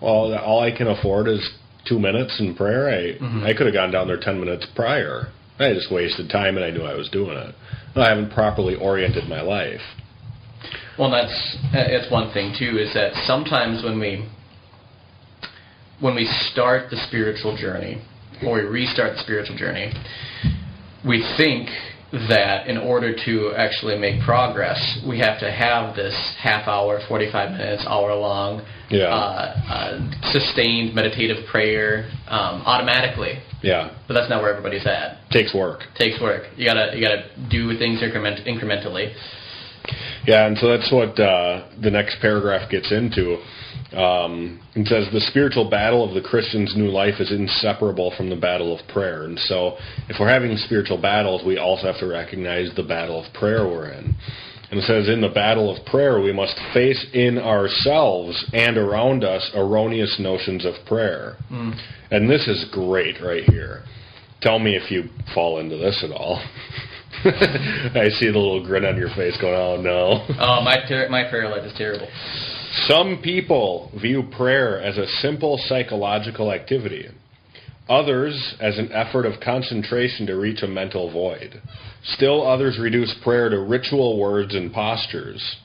Well, all I can afford is 2 minutes in prayer. I could have gone down there 10 minutes prior. I just wasted time, and I knew I was doing it. I haven't properly oriented my life. Well, that's one thing, too, is that sometimes when we start the spiritual journey, or we restart the spiritual journey, we think that in order to actually make progress, we have to have this half hour, 45 minutes, hour long, sustained meditative prayer automatically. Yeah. But that's not where everybody's at. Takes work. You gotta do things incrementally. Yeah, and so that's what the next paragraph gets into. It says, the spiritual battle of the Christian's new life is inseparable from the battle of prayer. And so if we're having spiritual battles, we also have to recognize the battle of prayer we're in. And it says, in the battle of prayer, we must face in ourselves and around us erroneous notions of prayer. Mm. And this is great right here. Tell me if you fall into this at all. I see the little grin on your face going, oh, no. Oh, my prayer life is terrible. Some people view prayer as a simple psychological activity. Others as an effort of concentration to reach a mental void. Still others reduce prayer to ritual words and postures.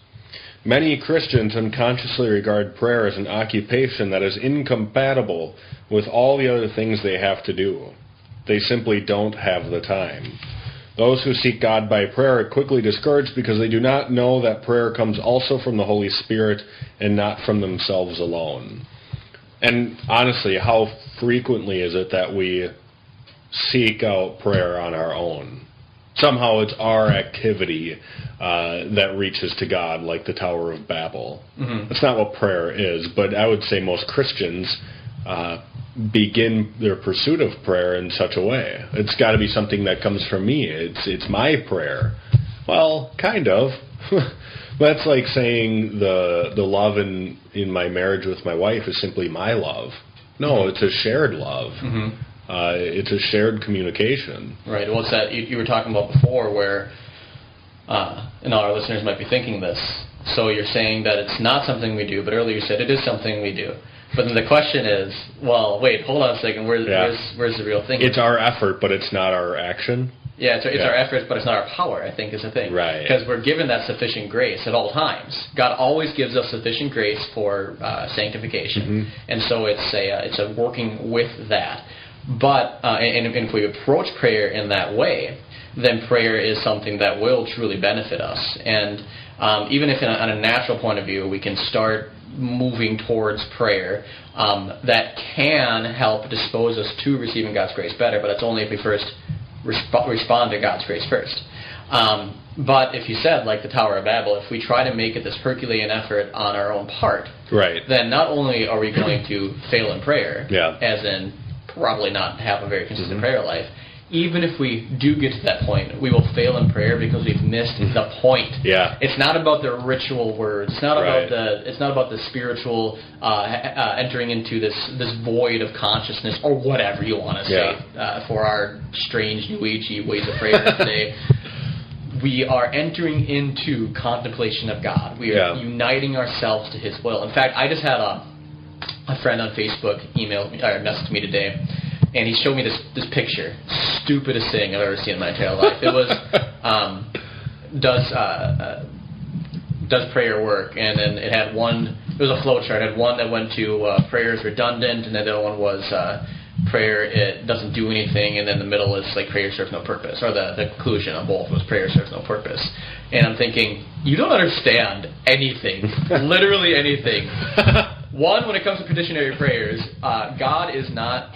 Many Christians unconsciously regard prayer as an occupation that is incompatible with all the other things they have to do. They simply don't have the time. Those who seek God by prayer are quickly discouraged because they do not know that prayer comes also from the Holy Spirit and not from themselves alone. And honestly, how frequently is it that we seek out prayer on our own? Somehow it's our activity that reaches to God, like the Tower of Babel. Mm-hmm. That's not what prayer is, but I would say most Christians begin their pursuit of prayer in such a way. It's got to be something that comes from me. It's my prayer. Well, kind of. That's like saying the love in my marriage with my wife is simply my love. No, it's a shared love. Mm-hmm. It's a shared communication. Right. Well, it's that you were talking about before where, and all our listeners might be thinking this. So you're saying that it's not something we do, but earlier you said it is something we do. But then the question is, well, wait, hold on a second. Where's the real thing? It's our effort, but it's not our action. Yeah, it's our efforts, but it's not our power, I think, is the thing. Right. Because we're given that sufficient grace at all times. God always gives us sufficient grace for sanctification. Mm-hmm. And so it's a working with that. But and if we approach prayer in that way, then prayer is something that will truly benefit us. And even if on a natural point of view, we can start moving towards prayer, that can help dispose us to receiving God's grace better, but it's only if we first respond to God's grace first. But if you said, like the Tower of Babel, if we try to make it this Herculean effort on our own part, right, then not only are we going to fail in prayer, yeah, as in probably not have a very consistent prayer life, even if we do get to that point, we will fail in prayer because we've missed the point. Yeah. It's not about the ritual words. It's not right. about the spiritual entering into this void of consciousness or whatever you want to say for our strange New Agey ways of praying today. We are entering into contemplation of God. We are uniting ourselves to His will. In fact, I just had a friend on Facebook email me or message me today. and he showed me this picture. Stupidest thing I've ever seen in my entire life. It was does prayer work? And then it had one. It was a flow chart. It had one that went to prayer is redundant, and then the other one was prayer it doesn't do anything, and then the middle is like prayer serves no purpose, or the conclusion on both was prayer serves no purpose. And I'm thinking, you don't understand anything, literally anything. One, when it comes to petitionary prayers, God is not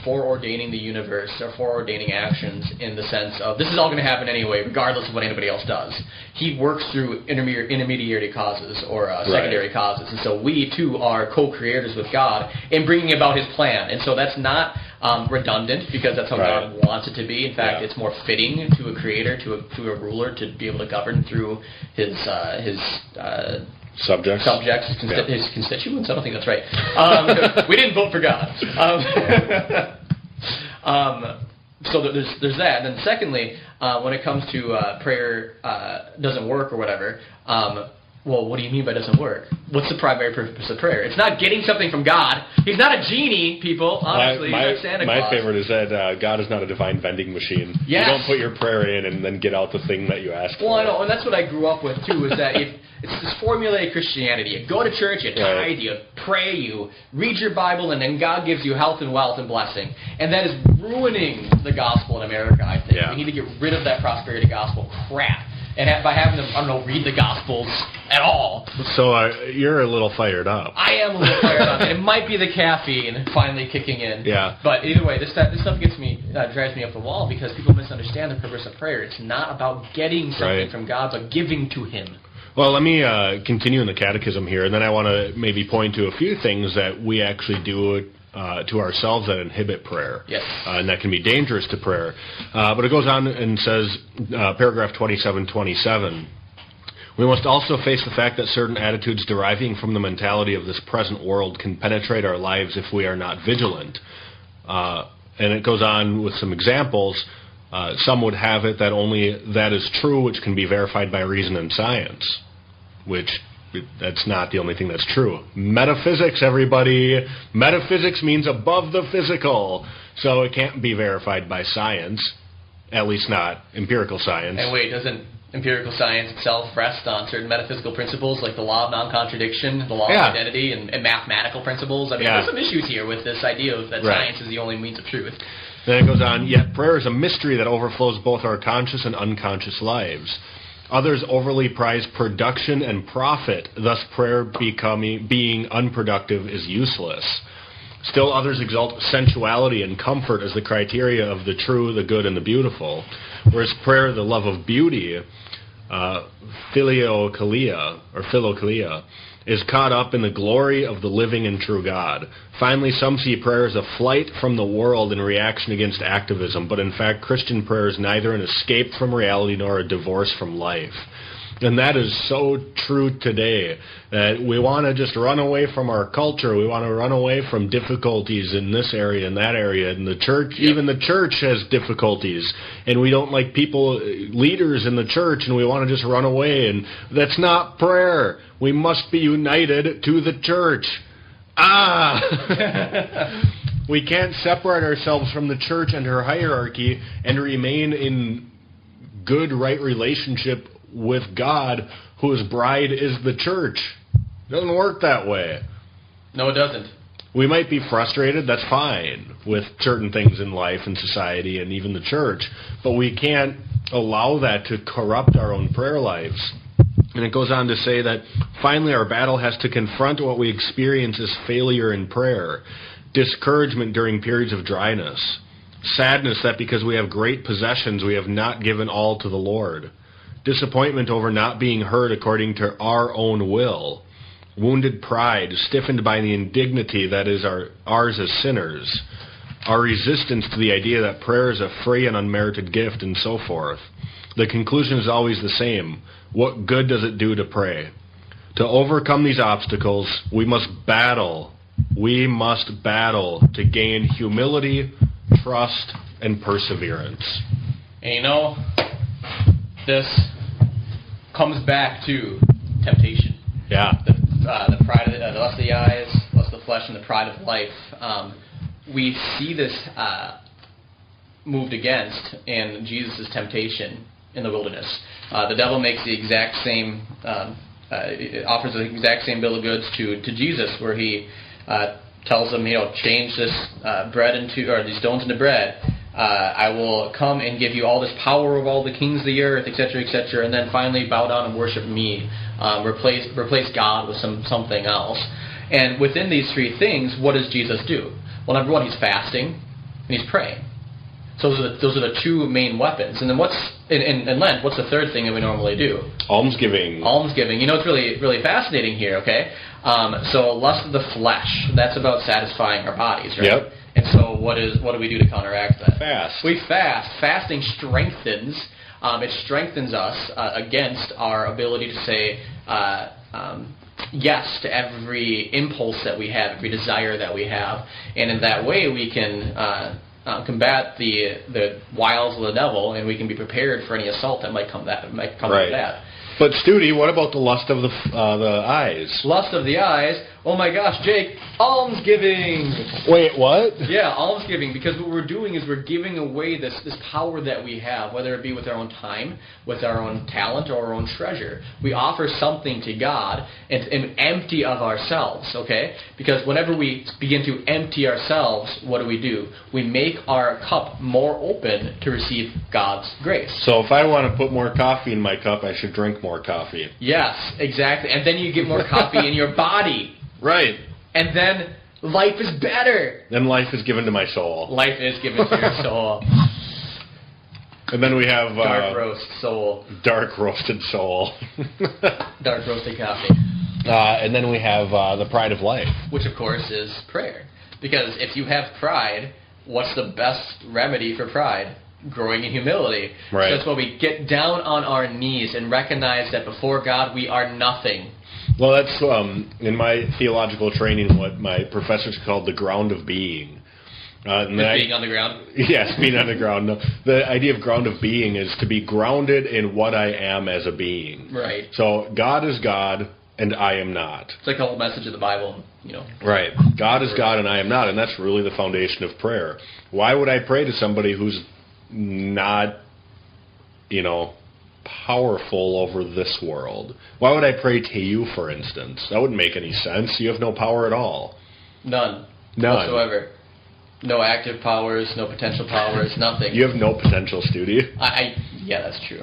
foreordaining the universe or foreordaining actions in the sense of this is all going to happen anyway, regardless of what anybody else does. He works through intermediary causes or secondary causes. And so we, too, are co-creators with God in bringing about His plan. And so that's not redundant because that's how God wants it to be. In fact, it's more fitting to a creator, to a ruler, to be able to govern through his subjects, his constituents. I don't think that's right. We didn't vote for God. So there's that. And then secondly, when it comes to prayer doesn't work or whatever, well, what do you mean by doesn't work? What's the primary purpose of prayer? It's not getting something from God. He's not a genie, people. Honestly, he's not Santa Claus. My favorite is that God is not a divine vending machine. Yes. You don't put your prayer in and then get out the thing that you asked for. Well, I know, and that's what I grew up with, too, is that it's this formulaic Christianity. You go to church, you tithe, you pray, you read your Bible, and then God gives you health and wealth and blessing. And that is ruining the gospel in America, I think. We need to get rid of that prosperity gospel crap. And by having them, read the Gospels at all. So you're a little fired up. I am a little fired up. It might be the caffeine finally kicking in. Yeah. But either way, this stuff drives me up the wall because people misunderstand the purpose of prayer. It's not about getting something from God, but giving to Him. Well, let me continue in the catechism here, and then I want to maybe point to a few things that we actually do to ourselves that inhibit prayer. Yes. And that can be dangerous to prayer. But it goes on and says, paragraph 2727, we must also face the fact that certain attitudes deriving from the mentality of this present world can penetrate our lives if we are not vigilant. And it goes on with some examples. Some would have it that only that is true which can be verified by reason and science, which that's not the only thing that's true. Metaphysics, everybody. Metaphysics means above the physical. So it can't be verified by science, at least not empirical science. And wait, doesn't empirical science itself rest on certain metaphysical principles like the law of non-contradiction, the law of identity, and mathematical principles? I mean, there's some issues here with this idea of that science is the only means of truth. Then it goes on, yet prayer is a mystery that overflows both our conscious and unconscious lives. Others overly prize production and profit, thus prayer being unproductive is useless. Still others exalt sensuality and comfort as the criteria of the true, the good, and the beautiful, whereas prayer, the love of beauty, philokalia, is caught up in the glory of the living and true God. Finally, some see prayer as a flight from the world in reaction against activism, but in fact Christian prayer is neither an escape from reality nor a divorce from life. And that is so true today, that we want to just run away from our culture. We want to run away from difficulties in this area and that area. And the church, even the church has difficulties. And we don't like leaders in the church, and we want to just run away. And that's not prayer. We must be united to the church. We can't separate ourselves from the church and her hierarchy and remain in good, right relationship with God, whose bride is the church. It doesn't work that way. No, it doesn't. We might be frustrated, that's fine, with certain things in life and society and even the church, but we can't allow that to corrupt our own prayer lives. And it goes on to say that finally our battle has to confront what we experience as failure in prayer, discouragement during periods of dryness, sadness that because we have great possessions we have not given all to the Lord, disappointment over not being heard according to our own will, wounded pride, stiffened by the indignity that is ours as sinners, our resistance to the idea that prayer is a free and unmerited gift, and so forth. The conclusion is always the same. What good does it do to pray? To overcome these obstacles, we must battle. We must battle to gain humility, trust, and perseverance. And this comes back to temptation. Yeah. The pride of the lust of the eyes, lust of the flesh, and the pride of life. we see this moved against in Jesus' temptation in the wilderness. The devil makes the exact same, offers the exact same bill of goods to Jesus, where he tells them, change this bread into, or these stones into bread. I will come and give you all this power of all the kings of the earth, etc., and then finally bow down and worship me. Replace God with something else. And within these three things, what does Jesus do? Well, number one, he's fasting and he's praying. So those are the two main weapons. And then what's in Lent? What's the third thing that we normally do? Almsgiving. Almsgiving. It's really fascinating here. Okay. So lust of the flesh. That's about satisfying our bodies, right? Yep. And so what do we do to counteract that? Fast. We fast. Fasting strengthens. It strengthens us against our ability to say yes to every impulse that we have, every desire that we have, and in that way we can combat the wiles of the devil, and we can be prepared for any assault that might come with that. But Studi, what about the lust of the eyes? Lust of the eyes. Oh my gosh, Jake, almsgiving. Wait, what? Yeah, almsgiving, because what we're doing is we're giving away this power that we have, whether it be with our own time, with our own talent, or our own treasure. We offer something to God and empty of ourselves, okay? Because whenever we begin to empty ourselves, what do? We make our cup more open to receive God's grace. So if I want to put more coffee in my cup, I should drink more coffee. Yes, exactly. And then you get more coffee in your body. Right. And then life is better. Then life is given to my soul. Life is given to your soul. And then we have... dark roast soul. Dark roasted soul. Dark roasted coffee. And then we have the pride of life. Which, of course, is prayer. Because if you have pride, what's the best remedy for pride? Growing in humility. Right. So that's why we get down on our knees and recognize that before God we are nothing. Well, that's in my theological training what my professors called the ground of being. Being on the ground? Yes, being on the ground. No, the idea of ground of being is to be grounded in what I am as a being. Right. So God is God and I am not. It's like the whole message of the Bible, Right. God is God and I am not, and that's really the foundation of prayer. Why would I pray to somebody who's not, powerful over this world? Why would I pray to you, for instance? That wouldn't make any sense. You have no power at all. None. Whatsoever. No active powers, no potential powers, nothing. You have no potential, Studi. Yeah, that's true.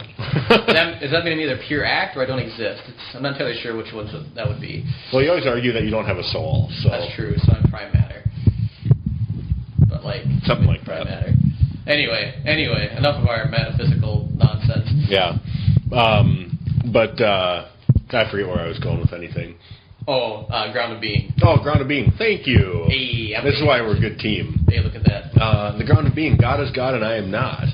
Does that mean I'm either pure act or I don't exist? I'm not entirely sure which ones that would be. Well, you always argue that you don't have a soul. So. That's true, so I'm prime matter. But something like prime that. Matter. Anyway, enough of our metaphysical nonsense. Yeah. But I forget where I was going with anything. Oh, ground of being. Oh, ground of being. Thank you. Hey, this is why we're a good team. Hey, look at that. The ground of being. God is God and I am not.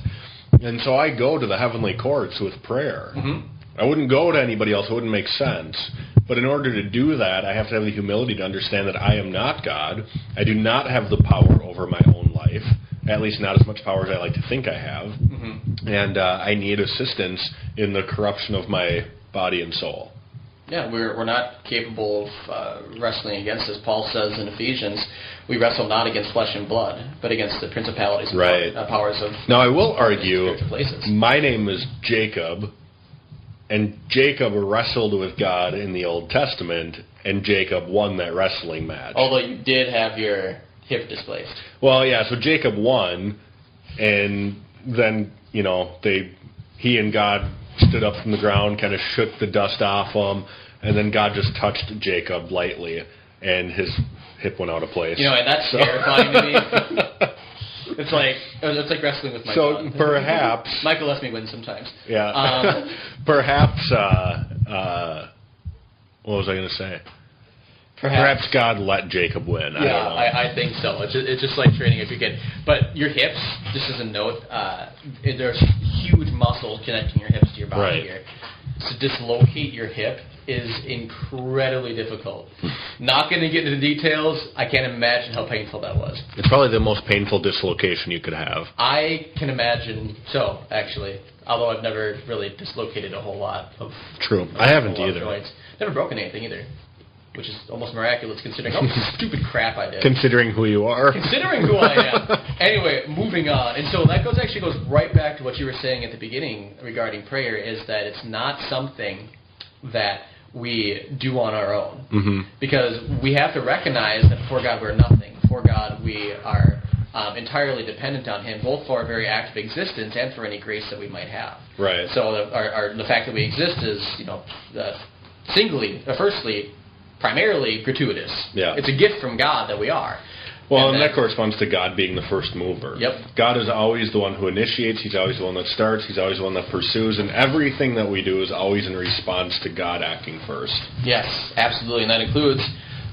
And so I go to the heavenly courts with prayer. Mm-hmm. I wouldn't go to anybody else. It wouldn't make sense. But in order to do that, I have to have the humility to understand that I am not God. I do not have the power over my own life. At least not as much power as I like to think I have. Mm-hmm. And I need assistance in the corruption of my body and soul. Yeah, we're not capable of wrestling against, as Paul says in Ephesians, we wrestle not against flesh and blood, but against the principalities and powers of Now, I will argue, places. My name is Jacob, and Jacob wrestled with God in the Old Testament, and Jacob won that wrestling match. Although you did have your hip displaced. Well, yeah, so Jacob won, and then, he and God stood up from the ground, kind of shook the dust off him, and then God just touched Jacob lightly, and his hip went out of place. And that's terrifying to me. It's like wrestling with my son. So perhaps Michael lets me win sometimes. Yeah. Perhaps. What was I going to say? Perhaps God let Jacob win. I don't know. I think so. It's just like training if you get. But your hips, just as a note, there's huge muscle connecting your hips to your body here. To dislocate your hip is incredibly difficult. Not going to get into the details. I can't imagine how painful that was. It's probably the most painful dislocation you could have. I can imagine. So, actually, although I've never really dislocated a whole lot of. True. I haven't either. Joints. Never broken anything either. which is almost miraculous considering how much stupid crap I did. Considering who you are. Considering who I am. Anyway, moving on. And so that actually goes right back to what you were saying at the beginning regarding prayer, is that it's not something that we do on our own. Mm-hmm. Because we have to recognize that before God we're nothing. Before God we are entirely dependent on Him, both for our very act of existence and for any grace that we might have. Right. So the fact that we exist is, firstly, primarily gratuitous. Yeah. It's a gift from God that we are. Well, and that corresponds to God being the first mover. Yep. God is always the one who initiates. He's always the one that starts. He's always the one that pursues. And everything that we do is always in response to God acting first. Yes, absolutely. And that includes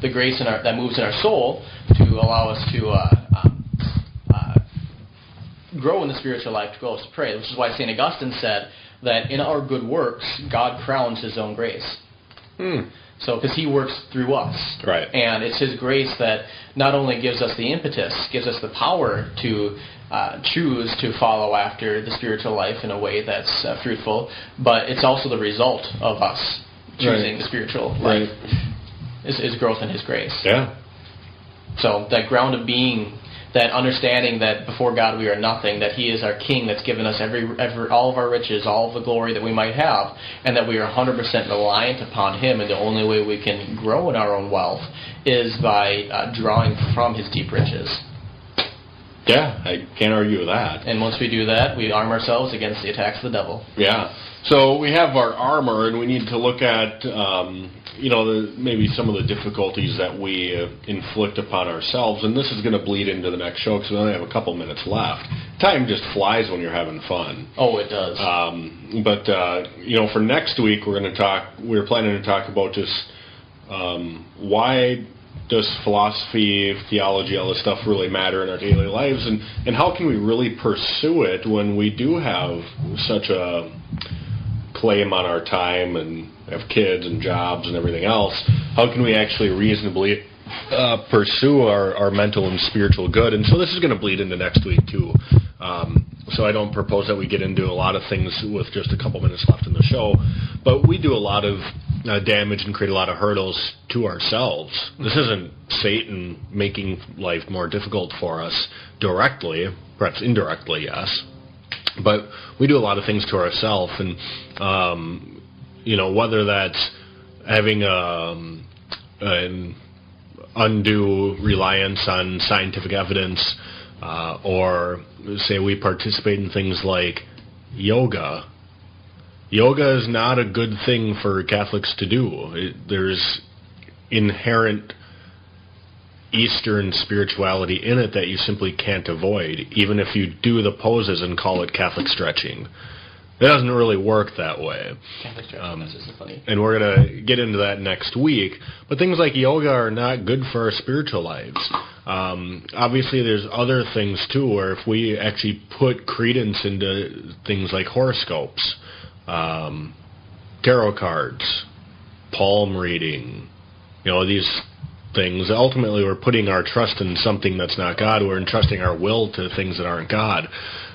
the grace that moves in our soul to allow us to grow in the spiritual life, to grow us to pray. Which is why St. Augustine said that in our good works, God crowns His own grace. So, because He works through us. Right. And it's His grace that not only gives us the impetus, gives us the power to choose to follow after the spiritual life in a way that's fruitful, but it's also the result of us choosing the spiritual life. Is growth in His grace. Yeah. So, that ground of being, that understanding that before God we are nothing, that He is our King that's given us all of our riches, all of the glory that we might have, and that we are 100% reliant upon Him, and the only way we can grow in our own wealth is by drawing from His deep riches. Yeah, I can't argue with that. And once we do that, we arm ourselves against the attacks of the devil. Yeah. So we have our armor, and we need to look at, maybe some of the difficulties that we inflict upon ourselves. And this is going to bleed into the next show because we only have a couple minutes left. Time just flies when you're having fun. Oh, it does. For next week, we're planning to talk about just why does philosophy, theology, all this stuff really matter in our daily lives, and how can we really pursue it when we do have such a claim on our time and have kids and jobs and everything else? How can we actually reasonably pursue our mental and spiritual good? And so this is going to bleed into next week too. So I don't propose that we get into a lot of things with just a couple minutes left in the show, but we do a lot of damage and create a lot of hurdles to ourselves. This isn't Satan making life more difficult for us directly, perhaps indirectly, yes, but we do a lot of things to ourselves, and whether that's having an undue reliance on scientific evidence, or say we participate in things like yoga. Yoga is not a good thing for Catholics to do. There's inherent Eastern spirituality in it that you simply can't avoid, even if you do the poses and call it Catholic stretching. It doesn't really work that way. Catholic stretching, that's just funny. And we're going to get into that next week. But things like yoga are not good for our spiritual lives. Obviously, there's other things, too, where if we actually put credence into things like horoscopes, tarot cards, palm reading, these things, ultimately we're putting our trust in something that's not God. We're entrusting our will to things that aren't God.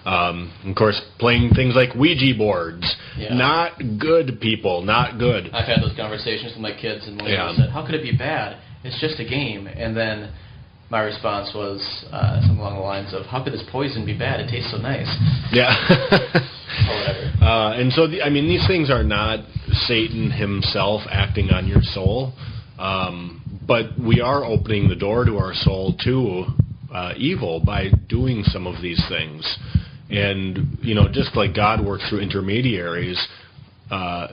Of course, playing things like Ouija boards, not good, people, not good. I've had those conversations with my kids, and one of them said, "How could it be bad? It's just a game." And then my response was something along the lines of, "How could this poison be bad? It tastes so nice." Yeah. Or whatever. And so, these things are not Satan himself acting on your soul, but we are opening the door to our soul to evil by doing some of these things. And, just like God works through intermediaries,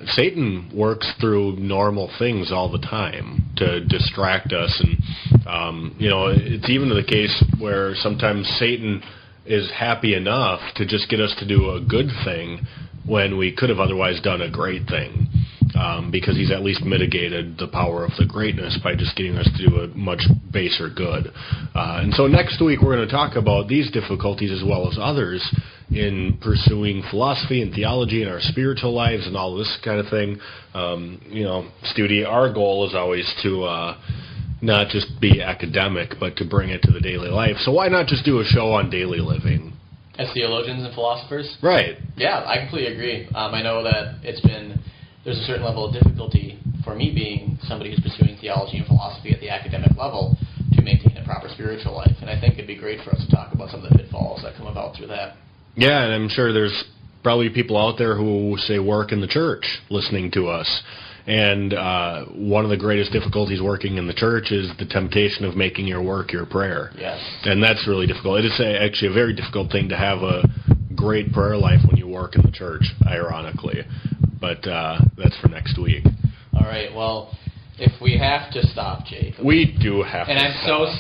Satan works through normal things all the time to distract us. And, it's even the case where sometimes Satan is happy enough to just get us to do a good thing when we could have otherwise done a great thing. Because he's at least mitigated the power of the greatness by just getting us to do a much baser good. And so next week we're going to talk about these difficulties as well as others in pursuing philosophy and theology in our spiritual lives and all this kind of thing. Studi, our goal is always to not just be academic, but to bring it to the daily life. So why not just do a show on daily living? As theologians and philosophers? Right. Yeah, I completely agree. I know that there's a certain level of difficulty for me being somebody who's pursuing theology and philosophy at the academic level, to maintain a proper spiritual life. And I think it'd be great for us to talk about some of the pitfalls that come about through that. Yeah, and I'm sure there's probably people out there who, say, work in the church listening to us. And one of the greatest difficulties working in the church is the temptation of making your work your prayer. Yes. And that's really difficult. It is actually a very difficult thing to have a great prayer life when you work in the church, ironically. But that's for next week. All right, well, if we have to stop, Jake. We do have to and I'm stop.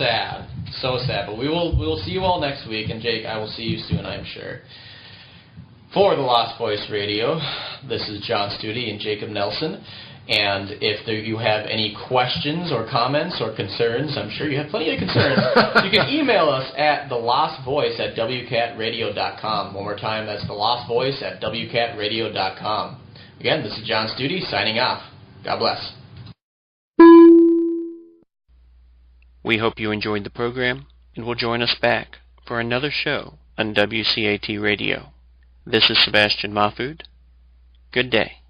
so sad. But we will see you all next week, and Jake, I will see you soon, I'm sure. For the Lost Voice Radio, this is John Studi and Jacob Nelson. And if you have any questions or comments or concerns, I'm sure you have plenty of concerns, you can email us at thelostvoice@wcatradio.com. One more time, that's thelostvoice@wcatradio.com. Again, this is John Studi signing off. God bless. We hope you enjoyed the program and will join us back for another show on WCAT Radio. This is Sebastian Mahfood. Good day.